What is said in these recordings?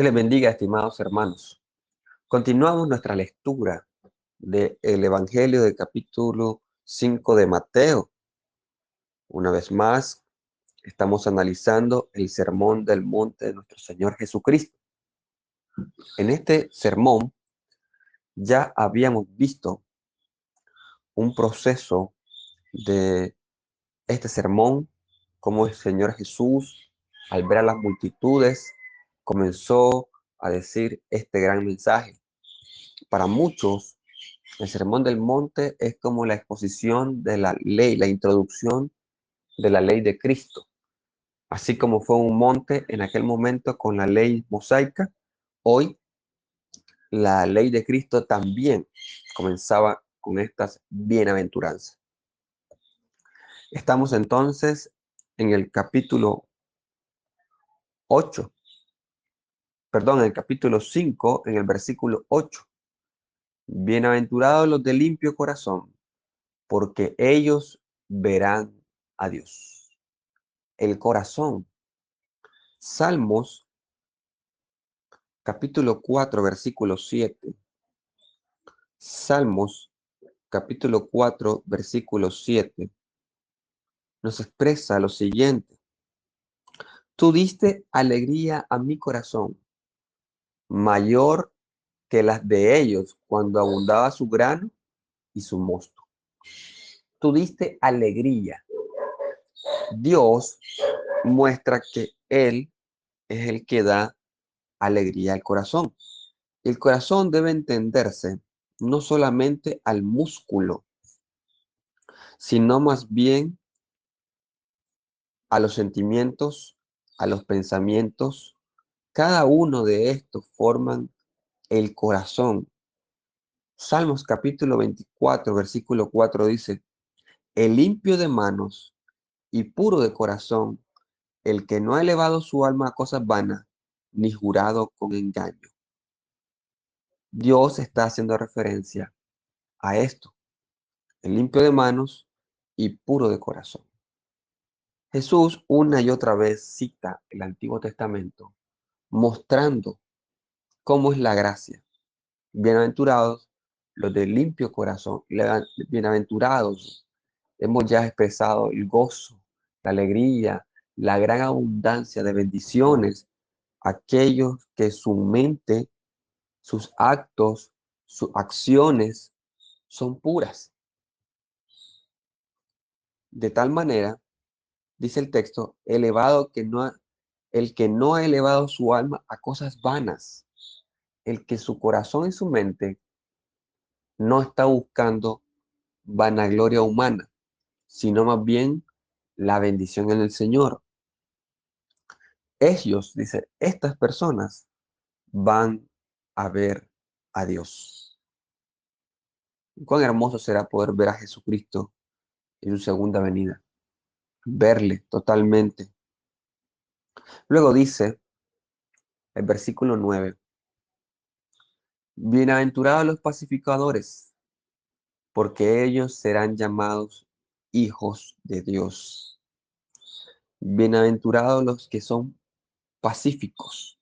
Dios les bendiga, estimados hermanos. Continuamos nuestra lectura del Evangelio del capítulo 5 de Mateo. Una vez más, estamos analizando el sermón del monte de nuestro Señor Jesucristo. En este sermón ya habíamos visto un proceso de este sermón, cómo el Señor Jesús, al ver a las multitudes, comenzó a decir este gran mensaje. Para muchos, el Sermón del Monte es como la exposición de la ley, la introducción de la ley de Cristo. Así como fue un monte en aquel momento con la ley mosaica, hoy la ley de Cristo también comenzaba con estas bienaventuranzas. Estamos entonces en el capítulo 8, en el capítulo 5, en el versículo 8. Bienaventurados los de limpio corazón, porque ellos verán a Dios. El corazón. Salmos capítulo 4, versículo 7. Salmos capítulo 4, versículo 7 nos expresa lo siguiente. Tú diste alegría a mi corazón, mayor que las de ellos cuando abundaba su grano y su mosto. Tú diste alegría. Dios muestra que Él es el que da alegría al corazón. El corazón debe entenderse no solamente al músculo, sino más bien a los sentimientos, a los pensamientos. Cada uno de estos forman el corazón. Salmos capítulo 24, versículo 4 dice, el limpio de manos y puro de corazón, el que no ha elevado su alma a cosas vanas, ni jurado con engaño. Dios está haciendo referencia a esto, el limpio de manos y puro de corazón. Jesús una y otra vez cita el Antiguo Testamento, mostrando cómo es la gracia. Bienaventurados los de limpio corazón, bienaventurados, hemos ya expresado el gozo, la alegría, la gran abundancia de bendiciones, aquellos que su mente, sus actos, sus acciones son puras. De tal manera, dice el texto, el que no ha elevado su alma a cosas vanas, el que su corazón y su mente no está buscando vanagloria humana, sino más bien la bendición en el Señor. Ellos, dice, estas personas van a ver a Dios. Cuán hermoso será poder ver a Jesucristo en su segunda venida, verle totalmente. Luego dice el versículo 9, bienaventurados los pacificadores, porque ellos serán llamados hijos de Dios. Bienaventurados los que son pacíficos,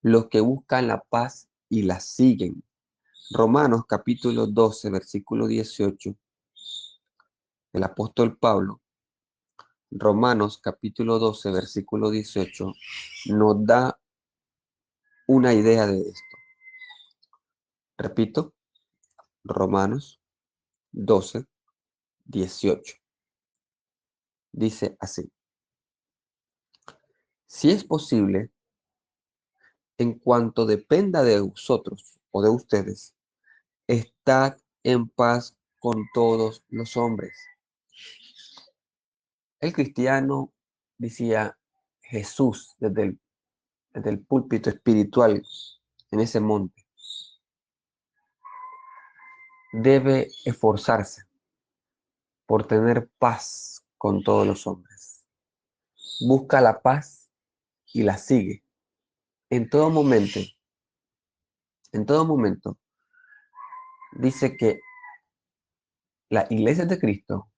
los que buscan la paz y la siguen. Romanos capítulo 12, versículo 18. El apóstol Pablo, Romanos capítulo 12, versículo 18, nos da una idea de esto. Repito, Romanos 12, 18. Dice así. Si es posible, en cuanto dependa de vosotros o de ustedes, estad en paz con todos los hombres. El cristiano, decía Jesús desde el púlpito espiritual en ese monte, debe esforzarse por tener paz con todos los hombres. Busca la paz y la sigue. En todo momento, dice que las iglesias de Cristo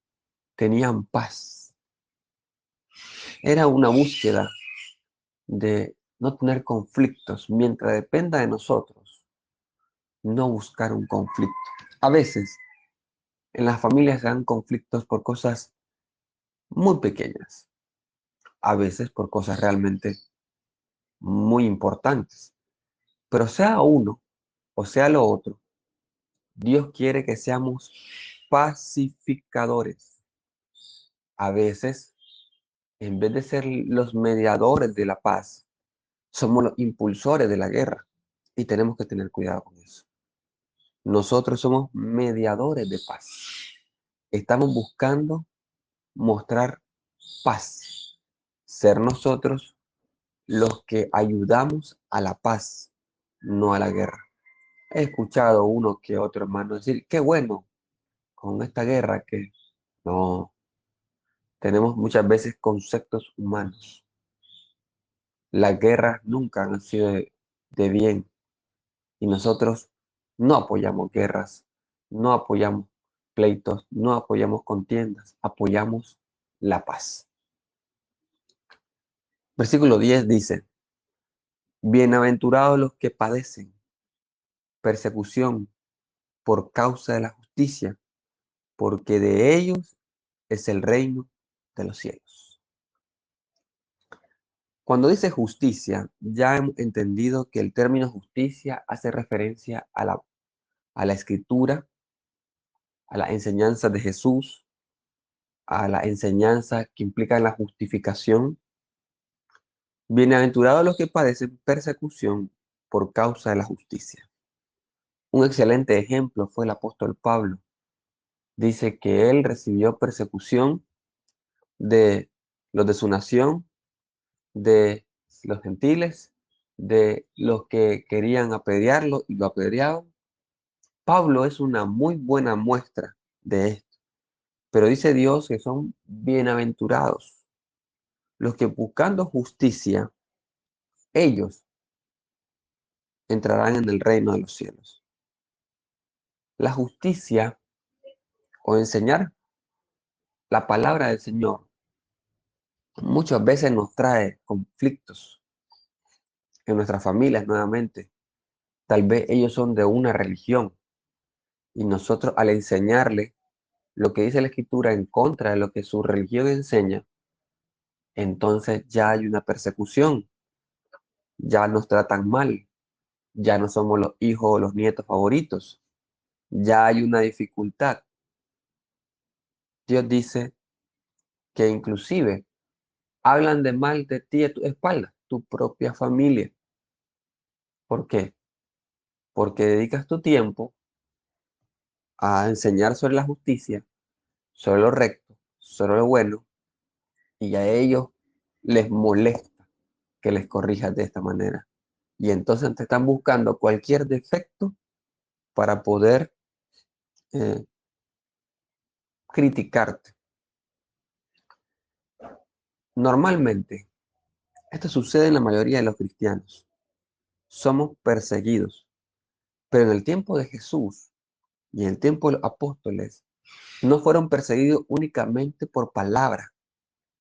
tenían paz. Era una búsqueda de no tener conflictos mientras dependa de nosotros, no buscar un conflicto. A veces en las familias se dan conflictos por cosas muy pequeñas, a veces por cosas realmente muy importantes, pero sea uno o sea lo otro, Dios quiere que seamos pacificadores. A veces, en vez de ser los mediadores de la paz, somos los impulsores de la guerra y tenemos que tener cuidado con eso. Nosotros somos mediadores de paz. Estamos buscando mostrar paz, ser nosotros los que ayudamos a la paz, no a la guerra. He escuchado uno que otro hermano decir, qué bueno con esta guerra que no tenemos muchas veces conceptos humanos. Las guerras nunca han sido de bien y nosotros no apoyamos guerras, no apoyamos pleitos, no apoyamos contiendas, apoyamos la paz. Versículo 10 dice, bienaventurados los que padecen persecución por causa de la justicia, porque de ellos es el reino de los cielos. Cuando dice justicia, ya hemos entendido que el término justicia hace referencia a la escritura, a la enseñanza de Jesús, a la enseñanza que implica la justificación. Bienaventurados los que padecen persecución por causa de la justicia. Un excelente ejemplo fue el apóstol Pablo. Dice que él recibió persecución de los de su nación, de los gentiles, de los que querían apedrearlo y lo apedreaban. Pablo es una muy buena muestra de esto, pero dice Dios que son bienaventurados los que buscando justicia, ellos entrarán en el reino de los cielos. La justicia o enseñar la palabra del Señor muchas veces nos trae conflictos en nuestras familias nuevamente. Tal vez ellos son de una religión y nosotros al enseñarle lo que dice la Escritura en contra de lo que su religión enseña, entonces ya hay una persecución, ya nos tratan mal, ya no somos los hijos o los nietos favoritos, ya hay una dificultad. Dios dice que inclusive hablan de mal de ti a tu espalda, tu propia familia. ¿Por qué? Porque dedicas tu tiempo a enseñar sobre la justicia, sobre lo recto, sobre lo bueno, y a ellos les molesta que les corrijas de esta manera. Y entonces te están buscando cualquier defecto para poder eh, criticarte. Normalmente, esto sucede en la mayoría de los cristianos. Somos perseguidos, pero en el tiempo de Jesús y en el tiempo de los apóstoles, no fueron perseguidos únicamente por palabra,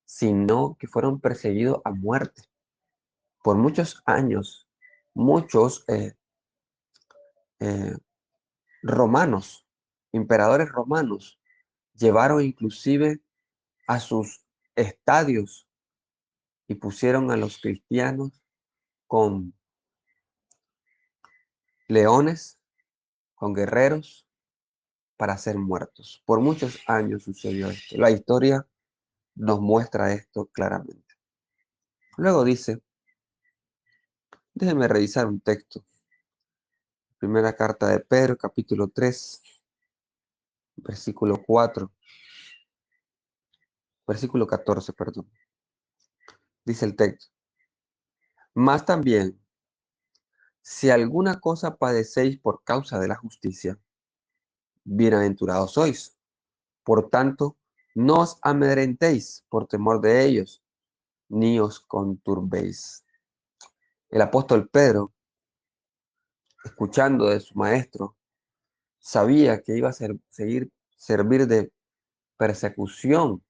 sino que fueron perseguidos a muerte. Por muchos años, muchos eh, romanos, emperadores romanos, llevaron inclusive a sus estadios y pusieron a los cristianos con leones, con guerreros, para ser muertos. Por muchos años sucedió esto. La historia nos muestra esto claramente. Luego dice, déjenme revisar un texto. Primera carta de Pedro, capítulo 3, versículo 4, versículo 14, perdón. Dice el texto, más también, si alguna cosa padecéis por causa de la justicia, bienaventurados sois. Por tanto, no os amedrentéis por temor de ellos, ni os conturbéis. El apóstol Pedro, escuchando de su maestro, sabía que iba a servir de persecución,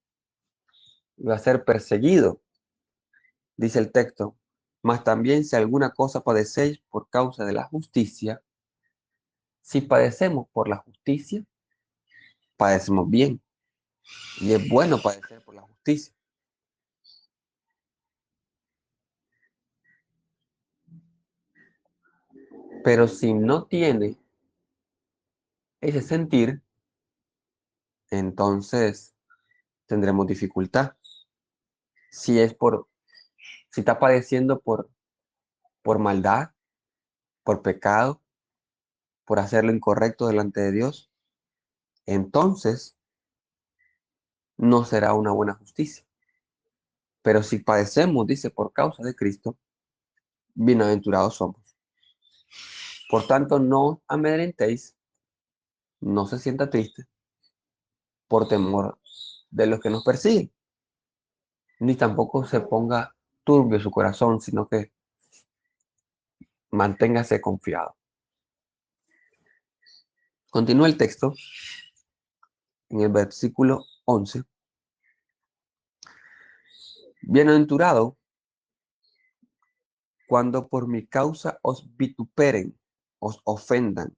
iba a ser perseguido, dice el texto, Mas también si alguna cosa padecéis por causa de la justicia, si padecemos por la justicia, padecemos bien. Y es bueno padecer por la justicia. Pero si no tiene ese sentir, entonces tendremos dificultad. Si es si está padeciendo por maldad, por pecado, por hacer lo incorrecto delante de Dios, entonces no será una buena justicia. Pero si padecemos, dice, por causa de Cristo, bienaventurados somos. Por tanto, no amedrentéis, no se sienta triste por temor de los que nos persiguen, ni tampoco se ponga turbio su corazón, sino que manténgase confiado. Continúa el texto en el versículo 11. Bienaventurado cuando por mi causa os vituperen, os ofendan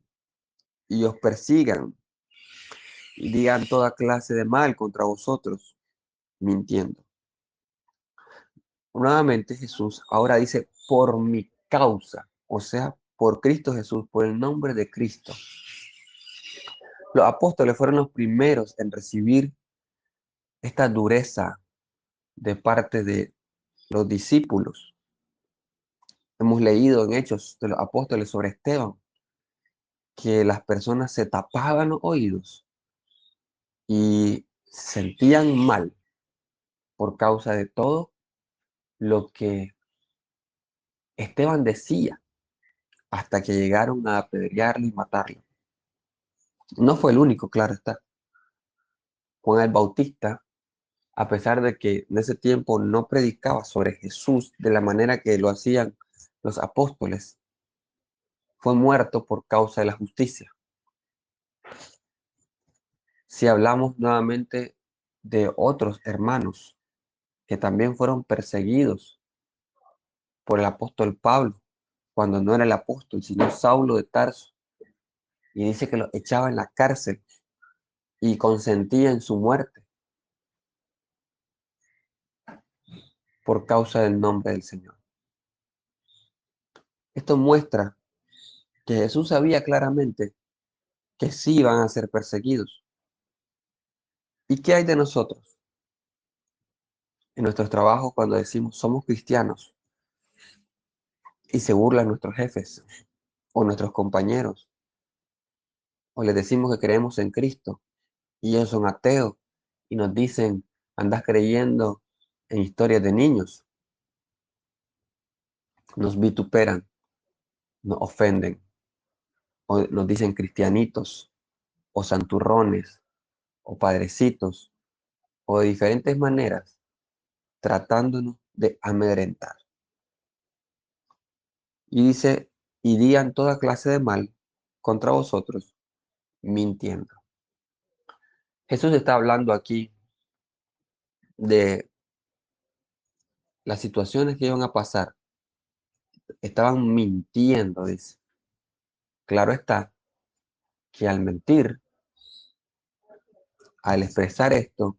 y os persigan y digan toda clase de mal contra vosotros, mintiendo. Nuevamente Jesús ahora dice por mi causa, o sea, por Cristo Jesús, por el nombre de Cristo. Los apóstoles fueron los primeros en recibir esta dureza de parte de los discípulos. Hemos leído en Hechos de los Apóstoles sobre Esteban, que las personas se tapaban los oídos y sentían mal por causa de todo lo que Esteban decía, hasta que llegaron a apedrearlo y matarlo. No fue el único, claro está. Juan el Bautista, a pesar de que en ese tiempo no predicaba sobre Jesús de la manera que lo hacían los apóstoles, fue muerto por causa de la justicia. Si hablamos nuevamente de otros hermanos que también fueron perseguidos por el apóstol Pablo, cuando no era el apóstol, sino Saulo de Tarso, y dice que lo echaba en la cárcel y consentía en su muerte por causa del nombre del Señor. Esto muestra que Jesús sabía claramente que sí iban a ser perseguidos. ¿Y qué hay de nosotros en nuestros trabajos cuando decimos somos cristianos y se burlan nuestros jefes o nuestros compañeros? O les decimos que creemos en Cristo y ellos son ateos y nos dicen, andas creyendo en historias de niños. Nos vituperan, nos ofenden, o nos dicen cristianitos, o santurrones, o padrecitos, o de diferentes maneras, tratándonos de amedrentar. Y dice, y digan toda clase de mal contra vosotros, mintiendo. Jesús está hablando aquí de las situaciones que iban a pasar. Estaban mintiendo, dice. Claro está que al mentir, al expresar esto,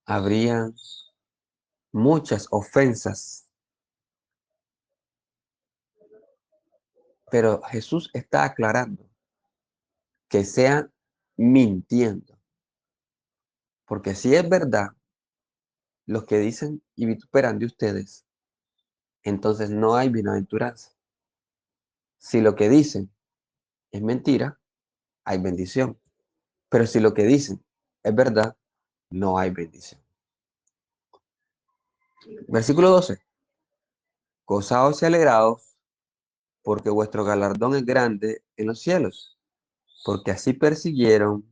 habría muchas ofensas, pero Jesús está aclarando que sean mintiendo, porque si es verdad los que dicen y vituperan de ustedes, entonces no hay bienaventuranza. Si lo que dicen es mentira, hay bendición, pero si lo que dicen es verdad, no hay bendición. Versículo 12. Gozaos y alegraos, porque vuestro galardón es grande en los cielos, porque así persiguieron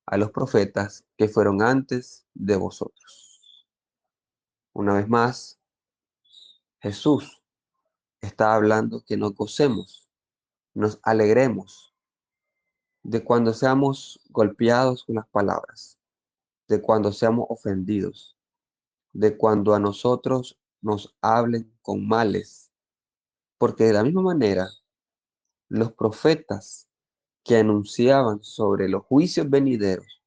a los profetas que fueron antes de vosotros. Una vez más, Jesús está hablando que nos gocemos, nos alegremos de cuando seamos golpeados con las palabras, de cuando seamos ofendidos, de cuando a nosotros nos hablen con males, porque de la misma manera los profetas que anunciaban sobre los juicios venideros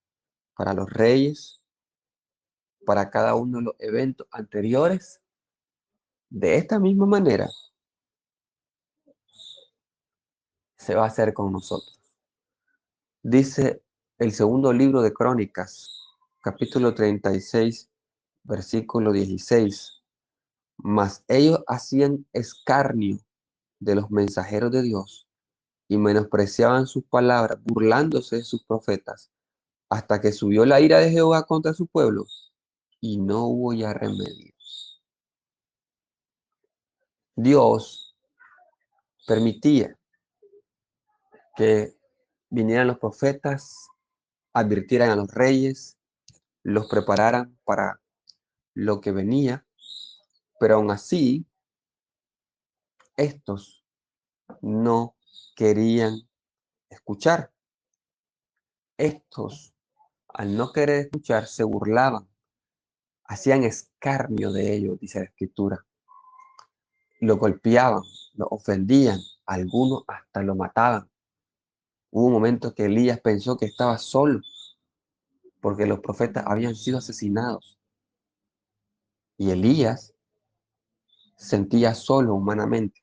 para los reyes, para cada uno de los eventos anteriores, de esta misma manera se va a hacer con nosotros. Dice el segundo libro de Crónicas, capítulo 36, versículo 16. Mas ellos hacían escarnio de los mensajeros de Dios y menospreciaban sus palabras, burlándose de sus profetas, hasta que subió la ira de Jehová contra su pueblo y no hubo ya remedio. Dios permitía que vinieran los profetas, advirtieran a los reyes, los prepararan para lo que venía, pero aún así estos no querían escuchar. Estos, al no querer escuchar, se burlaban, hacían escarnio de ellos, dice la Escritura. Lo golpeaban, lo ofendían, algunos hasta lo mataban. Hubo un momento que Elías pensó que estaba solo, porque los profetas habían sido asesinados. Y Elías sentía solo humanamente.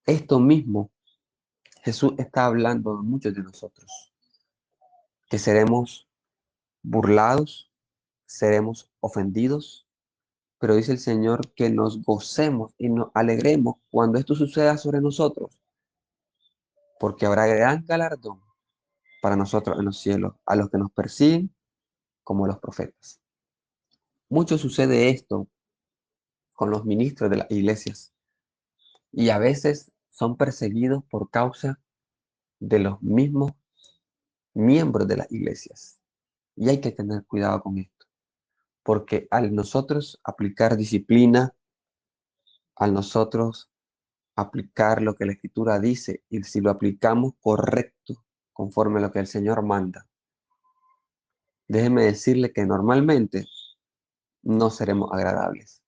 Esto mismo Jesús está hablando de muchos de nosotros, que seremos burlados, seremos ofendidos, pero dice el Señor que nos gocemos y nos alegremos cuando esto suceda sobre nosotros, porque habrá gran galardón para nosotros en los cielos, a los que nos persiguen como los profetas. Mucho sucede esto con los ministros de las iglesias y a veces son perseguidos por causa de los mismos miembros de las iglesias. Y hay que tener cuidado con esto, porque al nosotros aplicar disciplina, al nosotros aplicar lo que la Escritura dice, y si lo aplicamos correcto, conforme a lo que el Señor manda, déjeme decirle que normalmente no seremos agradables.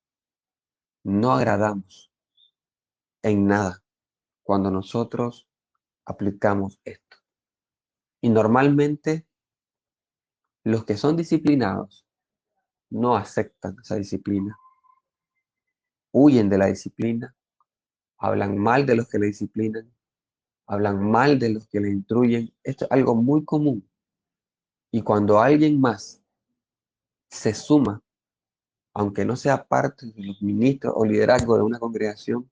No agradamos en nada cuando nosotros aplicamos esto. Y normalmente los que son disciplinados no aceptan esa disciplina, huyen de la disciplina, hablan mal de los que le disciplinan, hablan mal de los que le instruyen. Esto es algo muy común. Y cuando alguien más se suma, aunque no sea parte de los ministros o liderazgo de una congregación,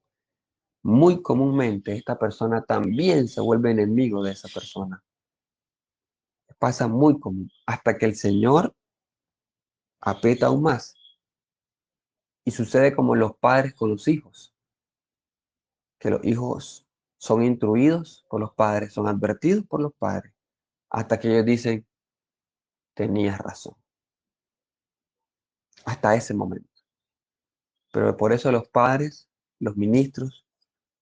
muy comúnmente esta persona también se vuelve enemigo de esa persona. Pasa muy común, hasta que el Señor aprieta aún más. Y sucede como los padres con los hijos, que los hijos son instruidos por los padres, son advertidos por los padres, hasta que ellos dicen, tenías razón, hasta ese momento. Pero por eso los padres, los ministros,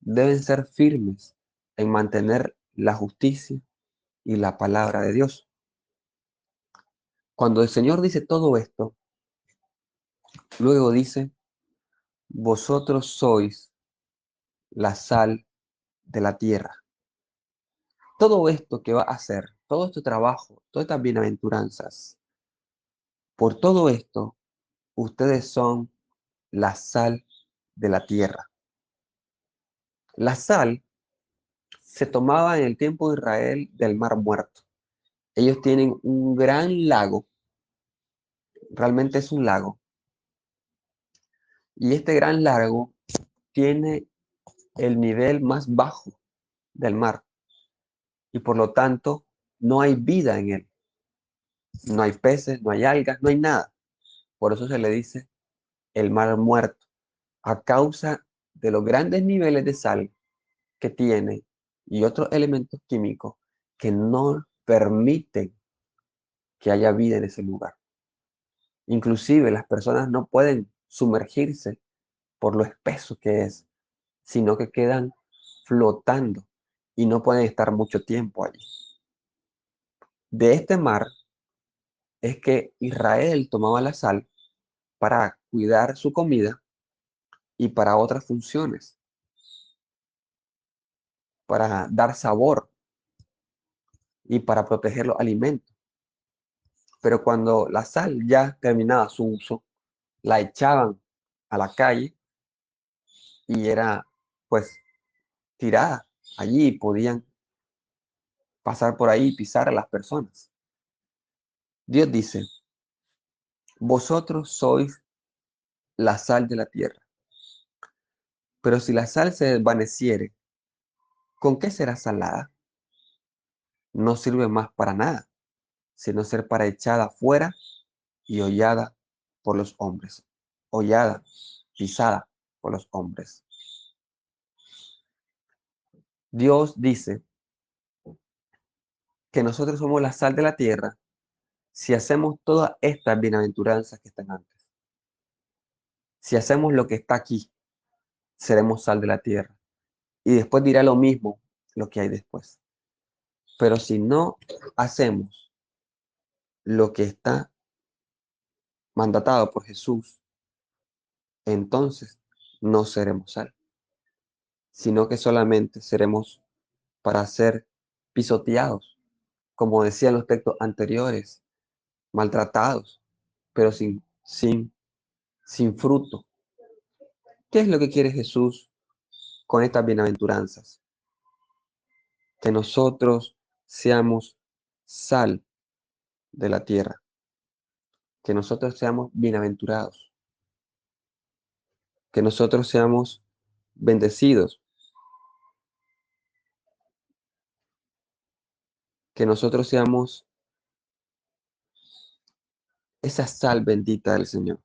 deben ser firmes en mantener la justicia y la palabra de Dios. Cuando el Señor dice todo esto, luego dice, vosotros sois la sal de la tierra. Todo esto que va a hacer, todo este trabajo, todas estas bienaventuranzas, por todo esto, ustedes son la sal de la tierra. La sal se tomaba en el tiempo de Israel del Mar Muerto. Ellos tienen un gran lago, realmente es un lago, y este gran lago tiene el nivel más bajo del mar, y por lo tanto no hay vida en él. No hay peces, no hay algas, no hay nada. Por eso se le dice el mar muerto, a causa de los grandes niveles de sal que tiene y otros elementos químicos que no permiten que haya vida en ese lugar. Inclusive las personas no pueden sumergirse por lo espeso que es, sino que quedan flotando y no pueden estar mucho tiempo allí. De este mar es que Israel tomaba la sal para cuidar su comida y para otras funciones, para dar sabor y para proteger los alimentos. Pero cuando la sal ya terminaba su uso, la echaban a la calle y era pues tirada allí y podían pasar por ahí y pisar a las personas. Dios dice, vosotros sois la sal de la tierra, pero si la sal se desvaneciere, ¿con qué será salada? No sirve más para nada, sino ser para echada fuera y hollada por los hombres. Hollada, pisada por los hombres. Dios dice que nosotros somos la sal de la tierra si hacemos todas estas bienaventuranzas que están antes. Si hacemos lo que está aquí, seremos sal de la tierra. Y después dirá lo mismo lo que hay después. Pero si no hacemos lo que está mandatado por Jesús, entonces no seremos sal, sino que solamente seremos para ser pisoteados, como decían los textos anteriores, maltratados, pero sin fruto. ¿Qué es lo que quiere Jesús con estas bienaventuranzas? Que nosotros seamos sal de la tierra, que nosotros seamos bienaventurados, que nosotros seamos bendecidos, que nosotros seamos esa sal bendita del Señor.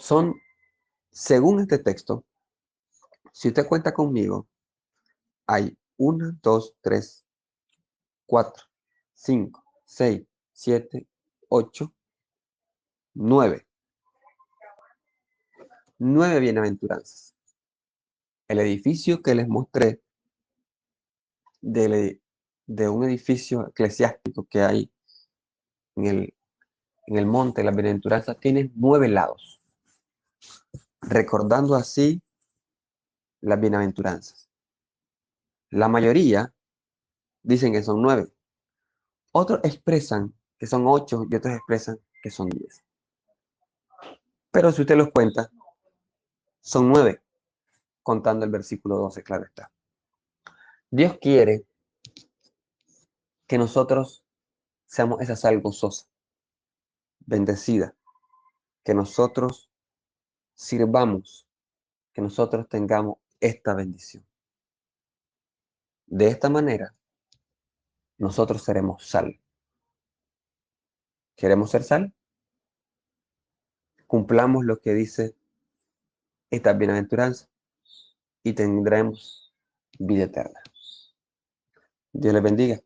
Son, según este texto, si usted cuenta conmigo, hay 1, 2, 3, 4, 5, 6, 7, 8, 9. 9 bienaventuranzas. El edificio que les mostré de, de un edificio eclesiástico que hay en el monte, la bienaventuranza, tiene 9 lados, recordando así las bienaventuranzas. La mayoría dicen que son 9. Otros expresan que son 8 y otros expresan que son 10. Pero si usted los cuenta, son 9, contando el versículo 12, claro está. Dios quiere que nosotros seamos esa sal gozosa, bendecida, que nosotros sirvamos, que nosotros tengamos esta bendición. De esta manera, nosotros seremos sal. ¿Queremos ser sal? Cumplamos lo que dice esta bienaventuranza y tendremos vida eterna. Dios les bendiga.